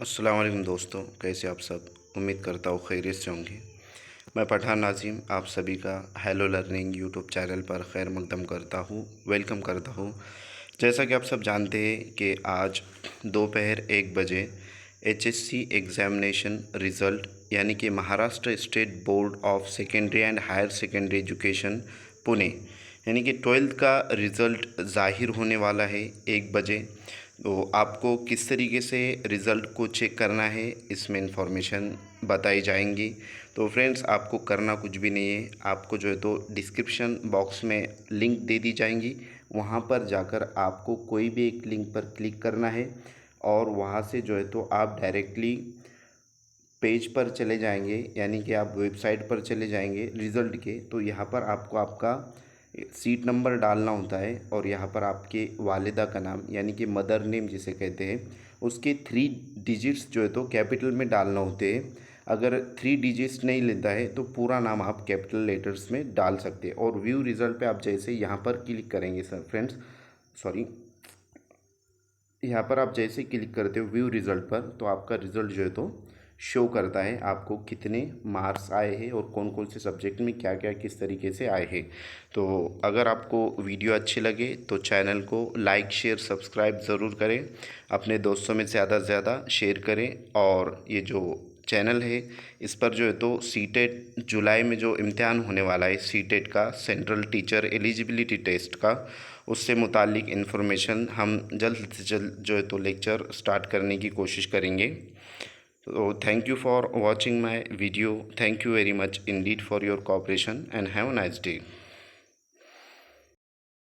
अस्सलाम वालेकुम दोस्तों, कैसे आप सब। उम्मीद करता हूँ खैरियत से होंगे। मैं पठान नाज़िम आप सभी का हेलो लर्निंग यूट्यूब चैनल पर खैर मकदम करता हूँ, वेलकम करता हूँ। जैसा कि आप सब जानते हैं कि आज दोपहर 1 बजे एचएससी एग्ज़ामिनेशन रिज़ल्ट यानी कि Maharashtra state board of secondary and higher secondary education Pune यानी कि 12th का रिज़ल्ट ज़ाहिर होने वाला है 1 बजे। तो आपको किस तरीके से रिज़ल्ट को चेक करना है इसमें इंफॉर्मेशन बताई जाएंगी। तो फ्रेंड्स, आपको करना कुछ भी नहीं है, आपको जो है तो डिस्क्रिप्शन बॉक्स में लिंक दे दी जाएंगी। वहाँ पर जाकर आपको कोई भी एक लिंक पर क्लिक करना है और वहाँ से जो है तो आप डायरेक्टली पेज पर चले जाएंगे, यानी कि आप वेबसाइट पर चले जाएंगे रिज़ल्ट के। तो यहाँ पर आपको आपका सीट नंबर डालना होता है और यहाँ पर आपके वालिदा का नाम यानी कि मदर नेम जिसे कहते हैं उसके 3 डिजिट्स जो है तो कैपिटल में डालना होते हैं। अगर 3 डिजिट्स नहीं लेता है तो पूरा नाम आप कैपिटल लेटर्स में डाल सकते हैं। और व्यू रिज़ल्ट पे आप जैसे यहाँ पर क्लिक करेंगे सर फ्रेंड्स, सॉरी, यहाँ पर आप जैसे क्लिक करते हो व्यू रिज़ल्ट पर तो आपका रिज़ल्ट जो है तो शो करता है आपको कितने मार्क्स आए हैं और कौन कौन से सब्जेक्ट में क्या क्या किस तरीके से आए हैं। तो अगर आपको वीडियो अच्छी लगे तो चैनल को लाइक शेयर सब्सक्राइब ज़रूर करें, अपने दोस्तों में ज़्यादा से ज़्यादा शेयर करें। और ये जो चैनल है इस पर जो है तो सीटेट जुलाई में जो इम्तिहान होने वाला है सीटेट का सेंट्रल टीचर एलिजिबिलिटी टेस्ट का, उससे मुतालिक इन्फॉर्मेशन हम जल्द से जल्द जो है तो लेक्चर स्टार्ट करने की कोशिश करेंगे। तो thank you for watching my video, thank you very much Indeed for your cooperation and have a nice day.